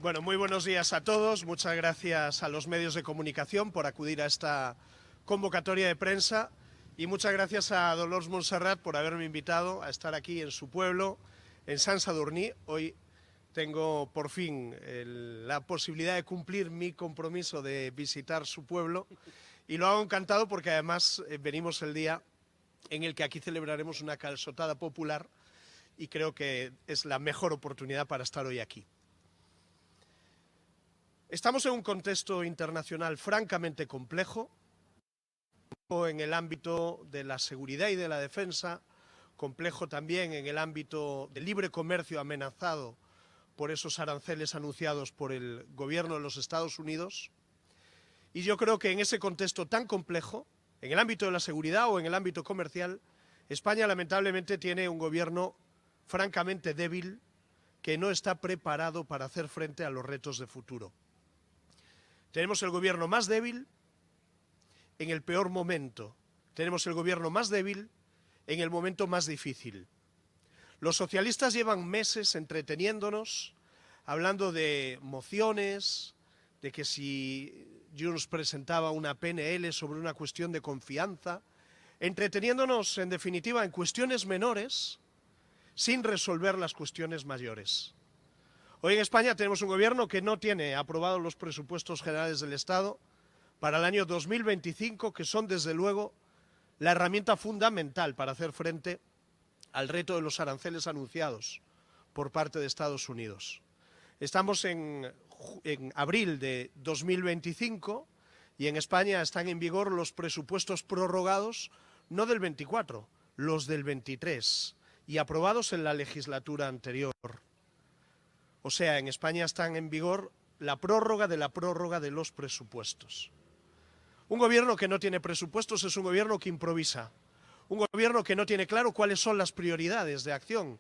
Bueno, muy buenos días a todos. Muchas gracias a los medios de comunicación por acudir a esta convocatoria de prensa y muchas gracias a Dolors Montserrat por haberme invitado a estar aquí en su pueblo, en Sant Sadurní. Hoy tengo por fin la posibilidad de cumplir mi compromiso de visitar su pueblo y lo hago encantado porque además venimos el día en el que aquí celebraremos una calçotada popular y creo que es la mejor oportunidad para estar hoy aquí. Estamos en un contexto internacional francamente complejo, en el ámbito de la seguridad y de la defensa, complejo también en el ámbito del libre comercio amenazado por esos aranceles anunciados por el gobierno de los Estados Unidos. Y yo creo que en ese contexto tan complejo, en el ámbito de la seguridad o en el ámbito comercial, España lamentablemente tiene un gobierno francamente débil que no está preparado para hacer frente a los retos de futuro. Tenemos el gobierno más débil en el peor momento. Tenemos el gobierno más débil en el momento más difícil. Los socialistas llevan meses entreteniéndonos, hablando de mociones, de que si Junts presentaba una PNL sobre una cuestión de confianza, entreteniéndonos, en definitiva, en cuestiones menores, sin resolver las cuestiones mayores. Hoy en España tenemos un gobierno que no tiene aprobados los presupuestos generales del Estado para el año 2025, que son desde luego la herramienta fundamental para hacer frente al reto de los aranceles anunciados por parte de Estados Unidos. Estamos en abril de 2025 y en España están en vigor los presupuestos prorrogados, no del 24, los del 23, y aprobados en la legislatura anterior. O sea, en España están en vigor la prórroga de los presupuestos. Un gobierno que no tiene presupuestos es un gobierno que improvisa. Un gobierno que no tiene claro cuáles son las prioridades de acción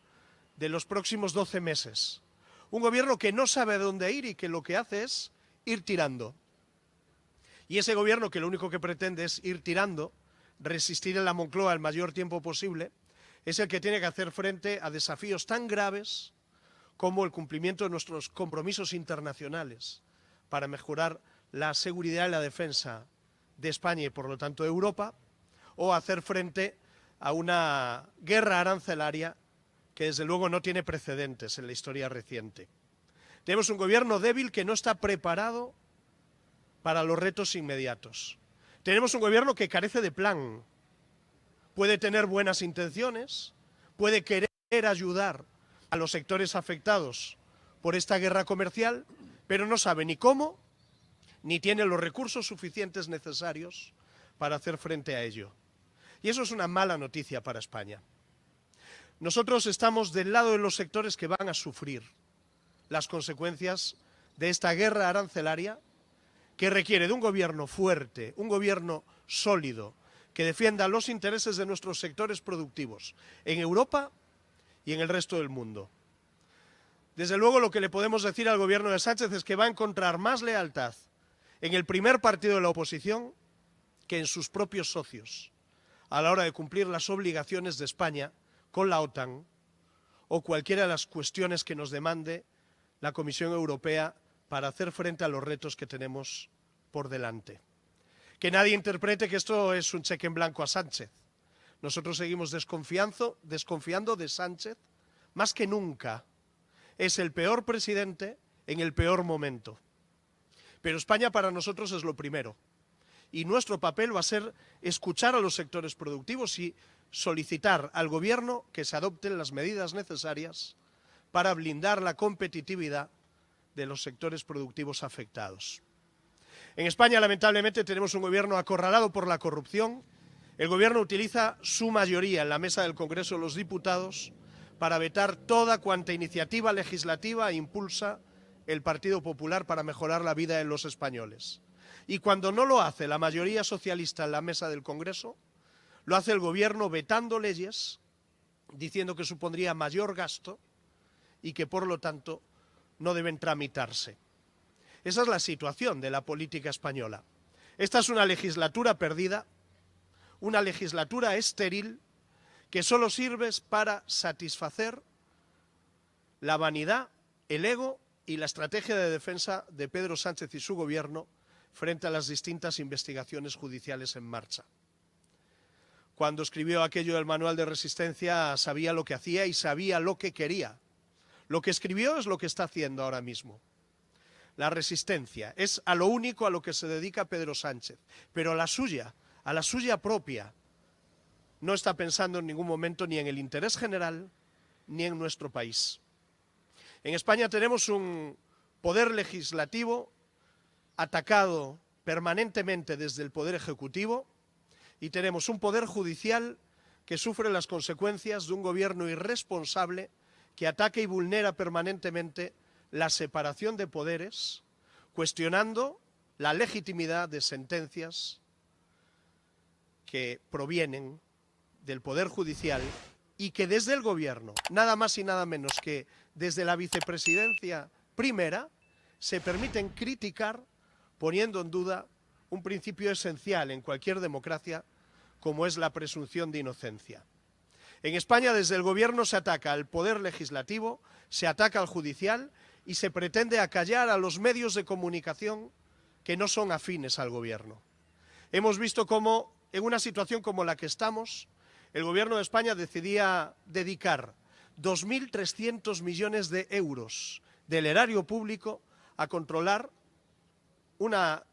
de los próximos 12 meses. Un gobierno que no sabe a dónde ir y que lo que hace es ir tirando. Y ese gobierno que lo único que pretende es ir tirando, resistir en la Moncloa el mayor tiempo posible, es el que tiene que hacer frente a desafíos tan graves como el cumplimiento de nuestros compromisos internacionales para mejorar la seguridad y la defensa de España y por lo tanto de Europa, o hacer frente a una guerra arancelaria que desde luego no tiene precedentes en la historia reciente. Tenemos un gobierno débil que no está preparado para los retos inmediatos. Tenemos un gobierno que carece de plan. Puede tener buenas intenciones, puede querer ayudar a los sectores afectados por esta guerra comercial, pero no sabe ni cómo, ni tiene los recursos suficientes necesarios para hacer frente a ello. Y eso es una mala noticia para España. Nosotros estamos del lado de los sectores que van a sufrir las consecuencias de esta guerra arancelaria que requiere de un gobierno fuerte, un gobierno sólido, que defienda los intereses de nuestros sectores productivos en Europa y en el resto del mundo. Desde luego lo que le podemos decir al gobierno de Sánchez es que va a encontrar más lealtad en el primer partido de la oposición que en sus propios socios a la hora de cumplir las obligaciones de España con la OTAN o cualquiera de las cuestiones que nos demande la Comisión Europea para hacer frente a los retos que tenemos por delante. Que nadie interprete que esto es un cheque en blanco a Sánchez. Nosotros seguimos desconfiando de Sánchez más que nunca. Es el peor presidente en el peor momento. Pero España para nosotros es lo primero. Y nuestro papel va a ser escuchar a los sectores productivos y solicitar al Gobierno que se adopten las medidas necesarias para blindar la competitividad de los sectores productivos afectados. En España, lamentablemente, tenemos un gobierno acorralado por la corrupción. El Gobierno utiliza su mayoría en la mesa del Congreso de los Diputados para vetar toda cuanta iniciativa legislativa impulsa el Partido Popular para mejorar la vida de los españoles. Y cuando no lo hace la mayoría socialista en la mesa del Congreso, lo hace el Gobierno vetando leyes, diciendo que supondría mayor gasto y que, por lo tanto, no deben tramitarse. Esa es la situación de la política española. Esta es una legislatura perdida, una legislatura estéril que solo sirve para satisfacer la vanidad, el ego y la estrategia de defensa de Pedro Sánchez y su gobierno frente a las distintas investigaciones judiciales en marcha. Cuando escribió aquello del manual de resistencia sabía lo que hacía y sabía lo que quería. Lo que escribió es lo que está haciendo ahora mismo. La resistencia es a lo único a lo que se dedica Pedro Sánchez, pero a la suya propia. No está pensando en ningún momento ni en el interés general ni en nuestro país. En España tenemos un poder legislativo atacado permanentemente desde el poder ejecutivo y tenemos un poder judicial que sufre las consecuencias de un gobierno irresponsable que ataca y vulnera permanentemente la separación de poderes, cuestionando la legitimidad de sentencias que provienen del Poder Judicial y que desde el Gobierno, nada más y nada menos que desde la vicepresidencia primera, se permiten criticar poniendo en duda un principio esencial en cualquier democracia como es la presunción de inocencia. En España desde el Gobierno se ataca al Poder Legislativo, se ataca al Judicial y se pretende acallar a los medios de comunicación que no son afines al Gobierno. Hemos visto cómo en una situación como la que estamos, el Gobierno de España decidía dedicar 2.300 millones de euros del erario público a controlar una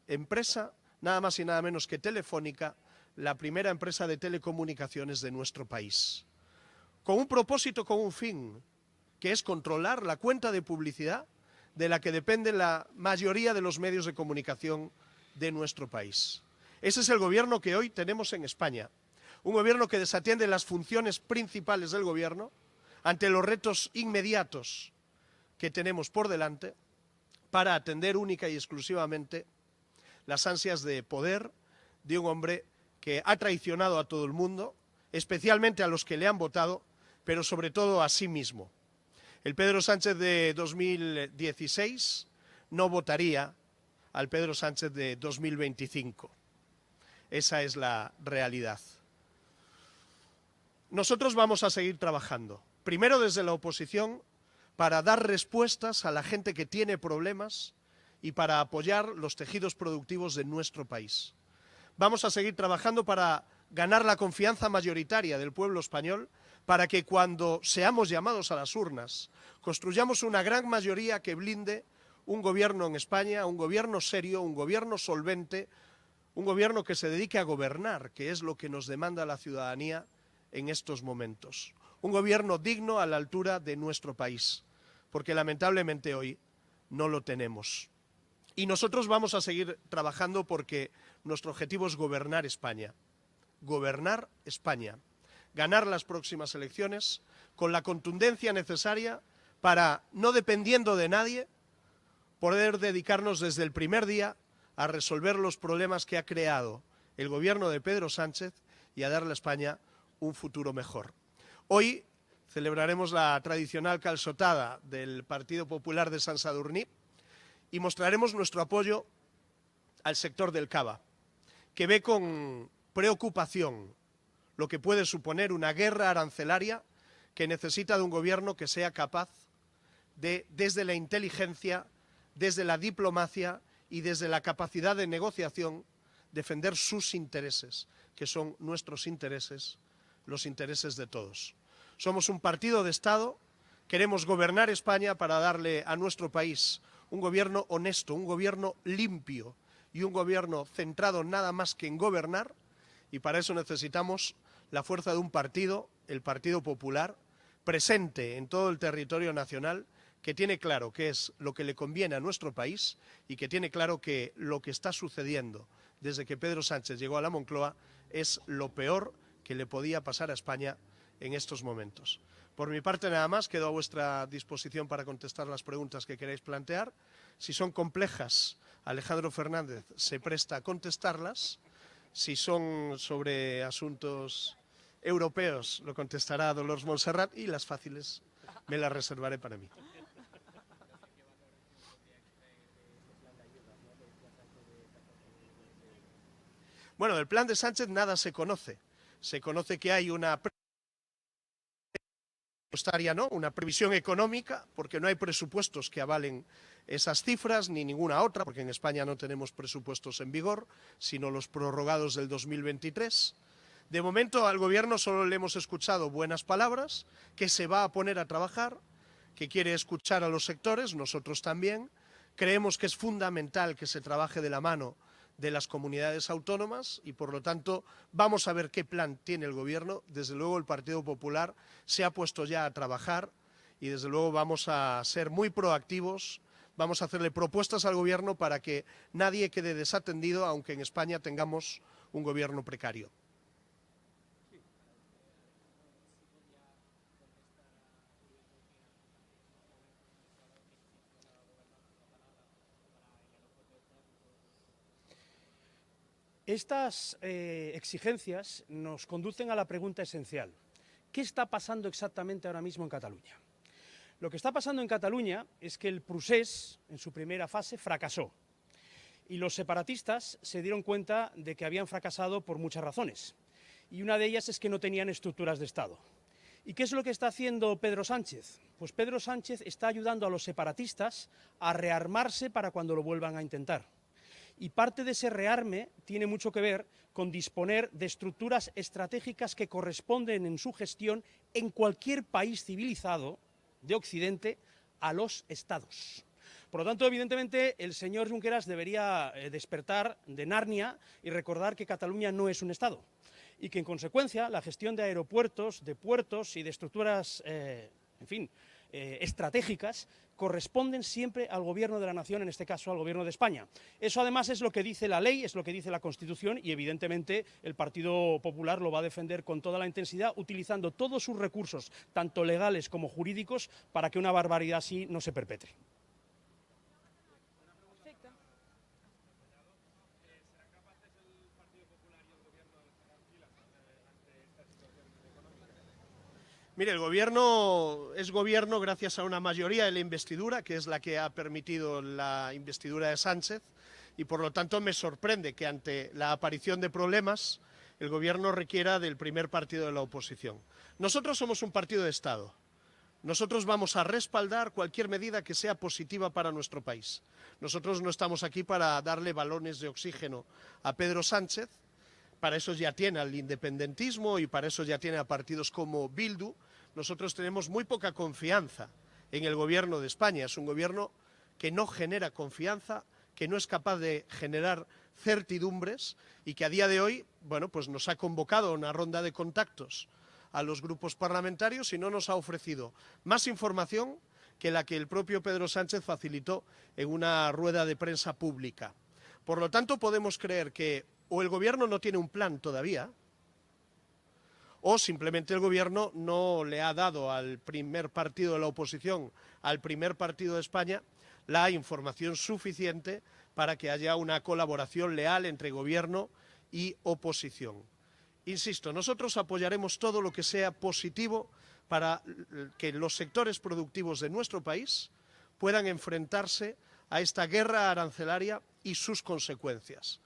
empresa, nada más y nada menos que Telefónica, la primera empresa de telecomunicaciones de nuestro país. Con un propósito, con un fin, que es controlar la cuenta de publicidad de la que depende la mayoría de los medios de comunicación de nuestro país. Ese es el gobierno que hoy tenemos en España. Un gobierno que desatiende las funciones principales del gobierno ante los retos inmediatos que tenemos por delante para atender única y exclusivamente las ansias de poder de un hombre que ha traicionado a todo el mundo, especialmente a los que le han votado, pero sobre todo a sí mismo. El Pedro Sánchez de 2016 no votaría al Pedro Sánchez de 2025. Esa es la realidad. Nosotros vamos a seguir trabajando, primero desde la oposición, para dar respuestas a la gente que tiene problemas y para apoyar los tejidos productivos de nuestro país. Vamos a seguir trabajando para ganar la confianza mayoritaria del pueblo español, para que cuando seamos llamados a las urnas, construyamos una gran mayoría que blinde un gobierno en España, un gobierno serio, un gobierno solvente, un gobierno que se dedique a gobernar, que es lo que nos demanda la ciudadanía en estos momentos. Un gobierno digno a la altura de nuestro país, porque lamentablemente hoy no lo tenemos. Y nosotros vamos a seguir trabajando porque nuestro objetivo es gobernar España. Gobernar España. Ganar las próximas elecciones con la contundencia necesaria para, no dependiendo de nadie, poder dedicarnos desde el primer día a resolver los problemas que ha creado el gobierno de Pedro Sánchez y a darle a España un futuro mejor. Hoy celebraremos la tradicional calçotada del Partido Popular de Sant Sadurní y mostraremos nuestro apoyo al sector del cava, que ve con preocupación lo que puede suponer una guerra arancelaria que necesita de un gobierno que sea capaz de, desde la inteligencia, desde la diplomacia y desde la capacidad de negociación, defender sus intereses, que son nuestros intereses, los intereses de todos. Somos un partido de Estado, queremos gobernar España para darle a nuestro país un gobierno honesto, un gobierno limpio y un gobierno centrado nada más que en gobernar, y para eso necesitamos la fuerza de un partido, el Partido Popular, presente en todo el territorio nacional, que tiene claro qué es lo que le conviene a nuestro país y que tiene claro que lo que está sucediendo desde que Pedro Sánchez llegó a la Moncloa es lo peor que le podía pasar a España en estos momentos. Por mi parte nada más, quedo a vuestra disposición para contestar las preguntas que queráis plantear. Si son complejas, Alejandro Fernández se presta a contestarlas. Si son sobre asuntos europeos, lo contestará Dolors Montserrat, y las fáciles me las reservaré para mí. Bueno, del plan de Sánchez nada se conoce. Se conoce que hay una presupuestaria no, una previsión económica, porque no hay presupuestos que avalen esas cifras, ni ninguna otra, porque en España no tenemos presupuestos en vigor, sino los prorrogados del 2023. De momento al Gobierno solo le hemos escuchado buenas palabras, que se va a poner a trabajar, que quiere escuchar a los sectores, nosotros también. Creemos que es fundamental que se trabaje de la mano de las comunidades autónomas y, por lo tanto, vamos a ver qué plan tiene el Gobierno. Desde luego, el Partido Popular se ha puesto ya a trabajar y, desde luego, vamos a ser muy proactivos. Vamos a hacerle propuestas al Gobierno para que nadie quede desatendido, aunque en España tengamos un Gobierno precario. Estas exigencias nos conducen a la pregunta esencial. ¿Qué está pasando exactamente ahora mismo en Cataluña? Lo que está pasando en Cataluña es que el procés, en su primera fase, fracasó. Y los separatistas se dieron cuenta de que habían fracasado por muchas razones. Y una de ellas es que no tenían estructuras de Estado. ¿Y qué es lo que está haciendo Pedro Sánchez? Pues Pedro Sánchez está ayudando a los separatistas a rearmarse para cuando lo vuelvan a intentar. Y parte de ese rearme tiene mucho que ver con disponer de estructuras estratégicas que corresponden en su gestión en cualquier país civilizado de Occidente a los Estados. Por lo tanto, evidentemente, el señor Junqueras debería despertar de Narnia y recordar que Cataluña no es un Estado y que, en consecuencia, la gestión de aeropuertos, de puertos y de estructuras, estratégicas, corresponden siempre al Gobierno de la Nación, en este caso al Gobierno de España. Eso además es lo que dice la ley, es lo que dice la Constitución y evidentemente el Partido Popular lo va a defender con toda la intensidad, utilizando todos sus recursos, tanto legales como jurídicos, para que una barbaridad así no se perpetre. Mire, el Gobierno es Gobierno gracias a una mayoría de la investidura, que es la que ha permitido la investidura de Sánchez, y por lo tanto me sorprende que ante la aparición de problemas el Gobierno requiera del primer partido de la oposición. Nosotros somos un partido de Estado. Nosotros vamos a respaldar cualquier medida que sea positiva para nuestro país. Nosotros no estamos aquí para darle balones de oxígeno a Pedro Sánchez. Para eso ya tiene al independentismo y para eso ya tiene a partidos como Bildu. Nosotros tenemos muy poca confianza en el Gobierno de España. Es un gobierno que no genera confianza, que no es capaz de generar certidumbres y que a día de hoy, bueno, pues nos ha convocado a una ronda de contactos a los grupos parlamentarios y no nos ha ofrecido más información que la que el propio Pedro Sánchez facilitó en una rueda de prensa pública. Por lo tanto, podemos creer que o el Gobierno no tiene un plan todavía, o simplemente el Gobierno no le ha dado al primer partido de la oposición, al primer partido de España, la información suficiente para que haya una colaboración leal entre Gobierno y oposición. Insisto, nosotros apoyaremos todo lo que sea positivo para que los sectores productivos de nuestro país puedan enfrentarse a esta guerra arancelaria y sus consecuencias.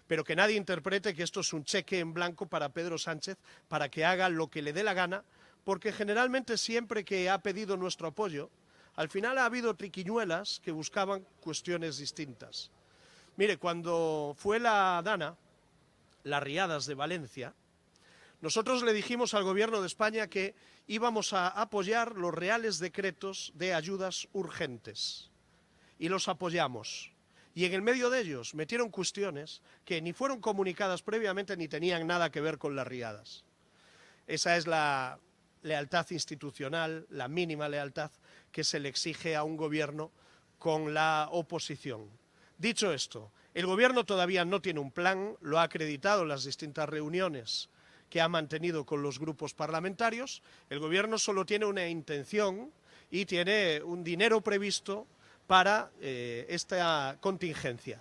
Pero que nadie interprete que esto es un cheque en blanco para Pedro Sánchez para que haga lo que le dé la gana, porque generalmente siempre que ha pedido nuestro apoyo, al final ha habido triquiñuelas que buscaban cuestiones distintas. Mire, cuando fue la Dana, las riadas de Valencia, nosotros le dijimos al Gobierno de España que íbamos a apoyar los reales decretos de ayudas urgentes. Y los apoyamos. Y en el medio de ellos metieron cuestiones que ni fueron comunicadas previamente ni tenían nada que ver con las riadas. Esa es la lealtad institucional, la mínima lealtad que se le exige a un gobierno con la oposición. Dicho esto, el Gobierno todavía no tiene un plan, lo ha acreditado en las distintas reuniones que ha mantenido con los grupos parlamentarios. El Gobierno solo tiene una intención y tiene un dinero previsto para esta contingencia.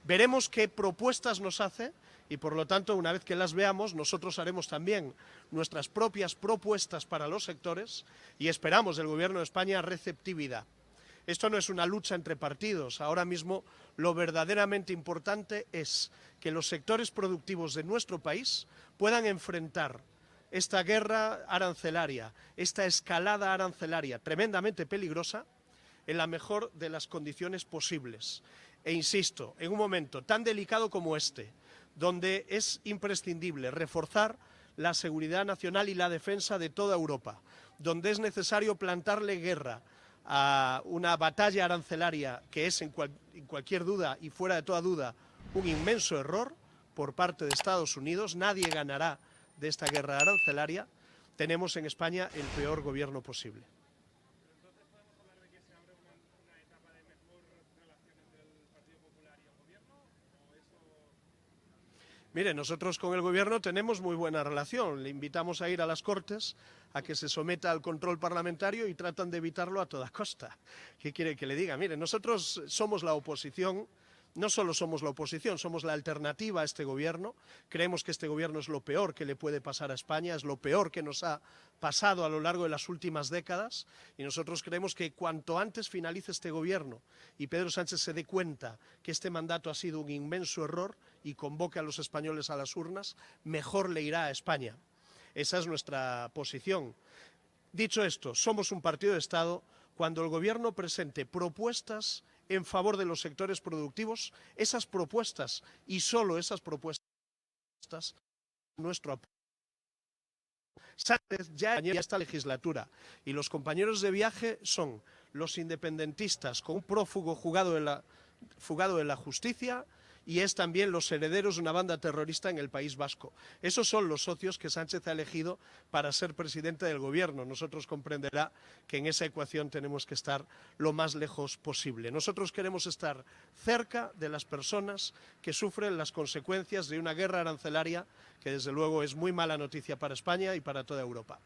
Veremos qué propuestas nos hace y, por lo tanto, una vez que las veamos, nosotros haremos también nuestras propias propuestas para los sectores y esperamos del Gobierno de España receptividad. Esto no es una lucha entre partidos. Ahora mismo lo verdaderamente importante es que los sectores productivos de nuestro país puedan enfrentar esta guerra arancelaria, esta escalada arancelaria tremendamente peligrosa en la mejor de las condiciones posibles. E insisto, en un momento tan delicado como este, donde es imprescindible reforzar la seguridad nacional y la defensa de toda Europa, donde es necesario plantarle guerra a una batalla arancelaria que es en cualquier duda y fuera de toda duda un inmenso error por parte de Estados Unidos, nadie ganará de esta guerra arancelaria, tenemos en España el peor gobierno posible. Mire, nosotros con el Gobierno tenemos muy buena relación. Le invitamos a ir a las Cortes, a que se someta al control parlamentario y tratan de evitarlo a toda costa. ¿Qué quiere que le diga? Mire, nosotros somos la oposición. No solo somos la oposición, somos la alternativa a este gobierno. Creemos que este gobierno es lo peor que le puede pasar a España, es lo peor que nos ha pasado a lo largo de las últimas décadas y nosotros creemos que cuanto antes finalice este gobierno y Pedro Sánchez se dé cuenta que este mandato ha sido un inmenso error y convoque a los españoles a las urnas, mejor le irá a España. Esa es nuestra posición. Dicho esto, somos un partido de Estado. Cuando el gobierno presente propuestas en favor de los sectores productivos, esas propuestas y solo esas propuestas, nuestro apoyo. Sánchez ya esta legislatura y los compañeros de viaje son los independentistas con un prófugo fugado de la justicia y es también los herederos de una banda terrorista en el País Vasco. Esos son los socios que Sánchez ha elegido para ser presidente del gobierno. Nosotros comprenderá que en esa ecuación tenemos que estar lo más lejos posible. Nosotros queremos estar cerca de las personas que sufren las consecuencias de una guerra arancelaria que desde luego es muy mala noticia para España y para toda Europa.